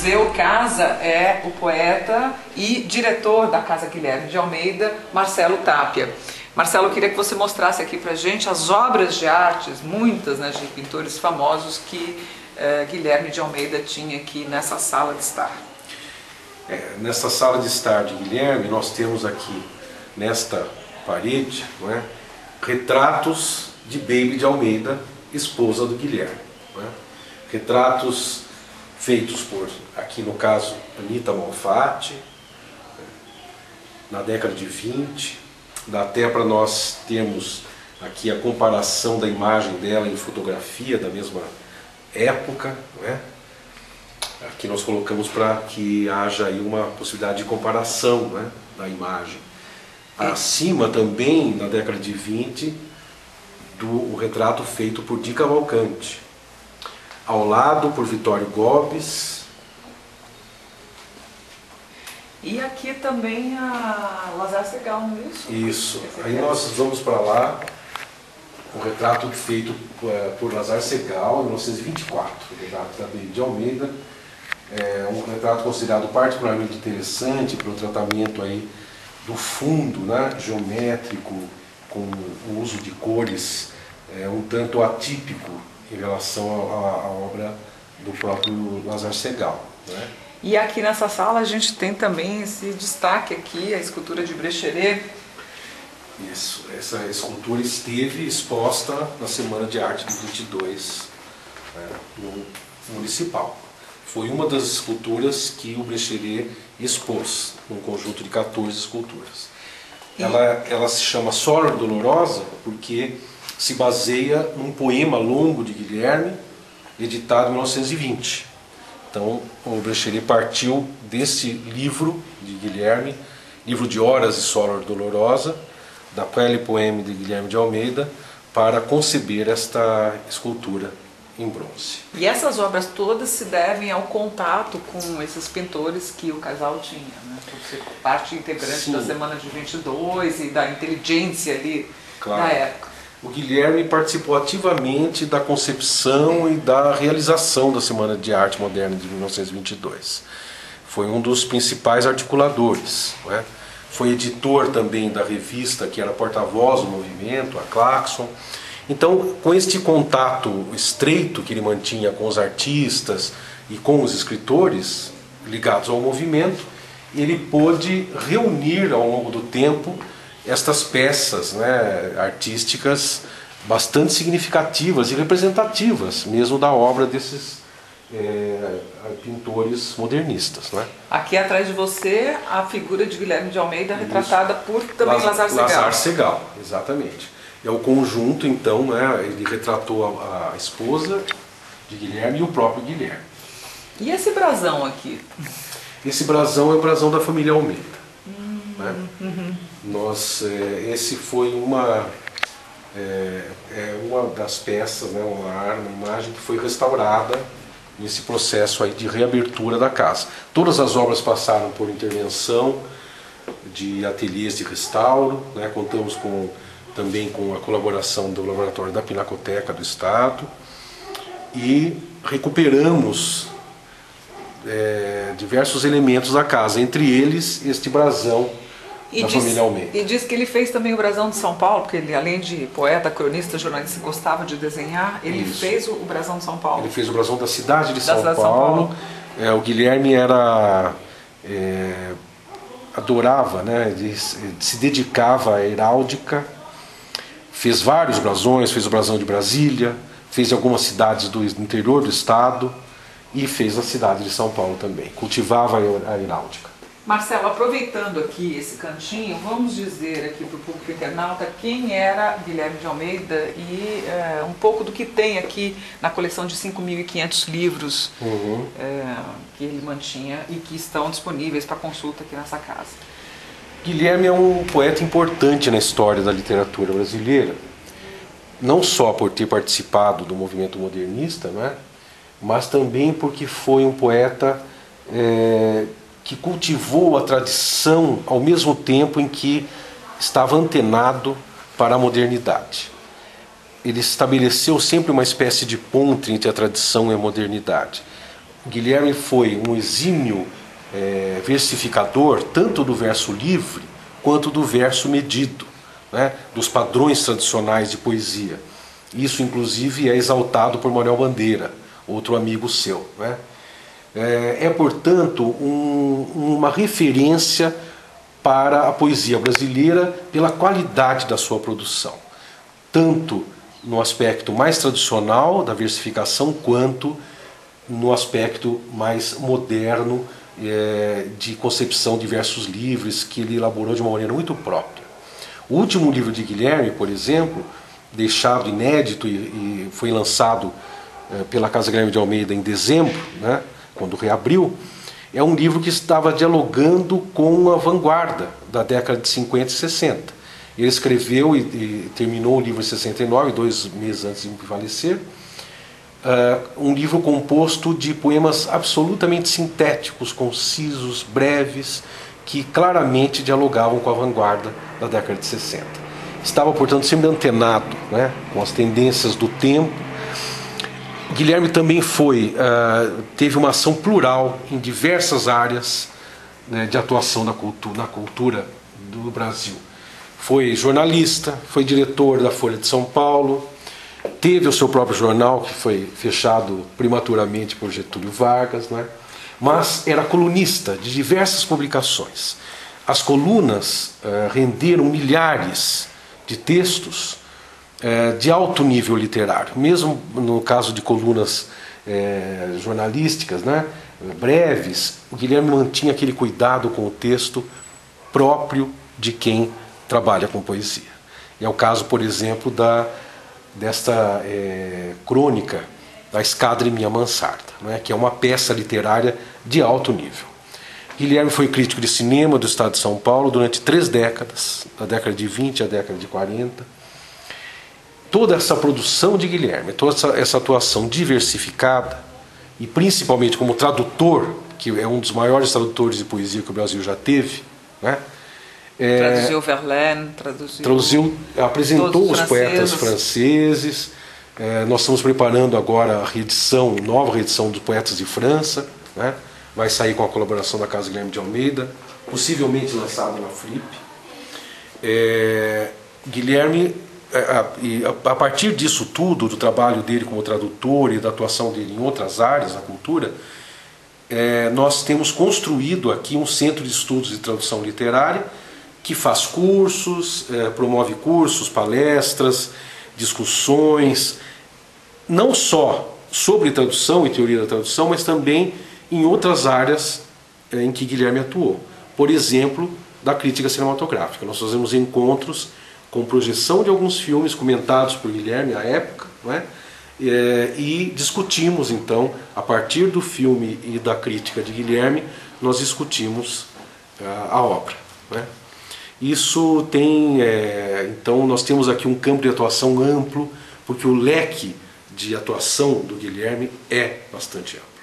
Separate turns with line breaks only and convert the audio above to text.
Museu Casa é o poeta e diretor da Casa Guilherme de Almeida, Marcelo Tapia. Marcelo, eu queria que você mostrasse aqui pra gente as obras de artes, muitas, né, de pintores famosos que Guilherme de Almeida tinha aqui nessa sala de estar.
Nessa sala de estar de Guilherme, nós temos aqui, nesta parede, não é, retratos de Baby de Almeida, esposa do Guilherme. Não é? Retratos feitos por, aqui no caso, Anita Malfatti, na década de 20. Dá até para nós termos aqui a comparação da imagem dela em fotografia da mesma época. Não é? Aqui nós colocamos para que haja aí uma possibilidade de comparação, né, da imagem. Acima também, na década de 20, o retrato feito por Di Cavalcanti. Ao lado, por Vittorio Gobes.
E aqui também a Lazar Segal, não é isso?
Isso. Aí nós vamos para lá, um retrato feito por Lazar Segal, em 1924. O retrato da Baby de Almeida. É um retrato considerado particularmente interessante pelo tratamento aí do fundo, né, geométrico, com o uso de cores um tanto atípico em relação à obra do próprio Lazar Segal. Né?
E aqui nessa sala a gente tem também esse destaque aqui, a escultura de Brecheret.
Isso, essa escultura esteve exposta na Semana de Arte de 22, né, no Municipal. Foi uma das esculturas que o Brecheret expôs, num conjunto de 14 esculturas. Ela se chama Soror Dolorosa porque se baseia num poema longo de Guilherme, editado em 1920. Então, o Brecheret partiu desse livro de Guilherme, livro de Horas e Soror Dolorosa, da Quelle Poème de Guilherme de Almeida, para conceber esta escultura em bronze.
E essas obras todas se devem ao contato com esses pintores que o casal tinha, né? Por ser parte integrante
Sim.
da Semana de 22 e da inteligência ali,
claro,
da época.
O Guilherme participou ativamente da concepção e da realização da Semana de Arte Moderna de 1922. Foi um dos principais articuladores. Não é? Foi editor também da revista que era porta-voz do movimento, a Claxon. Então, com este contato estreito que ele mantinha com os artistas e com os escritores ligados ao movimento, ele pôde reunir ao longo do tempo estas peças, né, artísticas bastante significativas e representativas mesmo da obra desses pintores modernistas. Né?
Aqui atrás de você a figura de Guilherme de Almeida retratada por também Lazar Segal.
Lazar Segal, exatamente. É o conjunto, então, né, ele retratou a esposa de Guilherme e o próprio Guilherme.
E esse brasão aqui?
Esse brasão é o brasão da família Almeida. Né? Esse foi uma das peças, né, uma imagem que foi restaurada nesse processo aí de reabertura da casa. Todas as obras passaram por intervenção de ateliês de restauro, né, contamos também com a colaboração do Laboratório da Pinacoteca do Estado e recuperamos diversos elementos da casa, entre eles este brasão da família Almeida.
E diz que ele fez também o brasão de São Paulo, porque ele, além de poeta, cronista, jornalista, gostava de desenhar, ele
Isso.
fez o brasão de São Paulo.
Ele fez o brasão da cidade de São Paulo. O Guilherme adorava, né, ele se dedicava à heráldica, fez vários brasões, fez o brasão de Brasília, fez algumas cidades do interior do estado e fez a cidade de São Paulo também. Cultivava a heráldica.
Marcelo, aproveitando aqui esse cantinho, vamos dizer aqui para o público internauta quem era Guilherme de Almeida e um pouco do que tem aqui na coleção de 5.500 livros que ele mantinha e que estão disponíveis para consulta aqui nessa casa.
Guilherme é um poeta importante na história da literatura brasileira, não só por ter participado do movimento modernista, né, mas também porque foi um poeta que cultivou a tradição ao mesmo tempo em que estava antenado para a modernidade. Ele estabeleceu sempre uma espécie de ponte entre a tradição e a modernidade. Guilherme foi um exímio versificador, tanto do verso livre quanto do verso medido, né, dos padrões tradicionais de poesia. Isso, inclusive, é exaltado por Manuel Bandeira, outro amigo seu, né? Portanto, uma referência para a poesia brasileira pela qualidade da sua produção, tanto no aspecto mais tradicional da versificação, quanto no aspecto mais moderno de concepção de versos livres, que ele elaborou de uma maneira muito própria. O último livro de Guilherme, por exemplo, deixado inédito e foi lançado pela Casa Guilherme de Almeida em dezembro, né, quando reabriu, é um livro que estava dialogando com a vanguarda da década de 50 e 60. Ele escreveu e terminou o livro em 69, 2 meses antes de falecer, um livro composto de poemas absolutamente sintéticos, concisos, breves, que claramente dialogavam com a vanguarda da década de 60. Estava, portanto, sempre antenado, né, com as tendências do tempo. Guilherme também teve uma ação plural em diversas áreas, né, de atuação na cultura do Brasil. Foi jornalista, foi diretor da Folha de São Paulo, teve o seu próprio jornal, que foi fechado prematuramente por Getúlio Vargas, né? Mas era colunista de diversas publicações. As colunas renderam milhares de textos de alto nível literário, mesmo no caso de colunas jornalísticas, né, breves. O Guilherme mantinha aquele cuidado com o texto próprio de quem trabalha com poesia. É o caso, por exemplo, desta crônica da Escada em Minha Mansarda, né, que é uma peça literária de alto nível. Guilherme foi crítico de cinema do Estado de São Paulo durante 3 décadas, da década de 20 à década de 40. Toda essa produção de Guilherme, toda essa atuação diversificada, e principalmente como tradutor, que é um dos maiores tradutores de poesia que o Brasil já teve, né?
Traduziu Verlaine,
apresentou os poetas franceses. Nós estamos preparando agora a nova reedição dos Poetas de França, né? Vai sair com a colaboração da Casa Guilherme de Almeida, possivelmente lançada na Flip. Guilherme, a partir disso tudo, do trabalho dele como tradutor e da atuação dele em outras áreas da cultura, nós temos construído aqui um centro de estudos de tradução literária que faz cursos, promove cursos, palestras, discussões, não só sobre tradução e teoria da tradução, mas também em outras áreas em que Guilherme atuou. Por exemplo, da crítica cinematográfica. Nós fazemos encontros com projeção de alguns filmes comentados por Guilherme à época, não é? E discutimos, então, a partir do filme e da crítica de Guilherme, nós discutimos a obra, não é? Isso tem, então nós temos aqui um campo de atuação amplo, porque o leque de atuação do Guilherme é bastante amplo.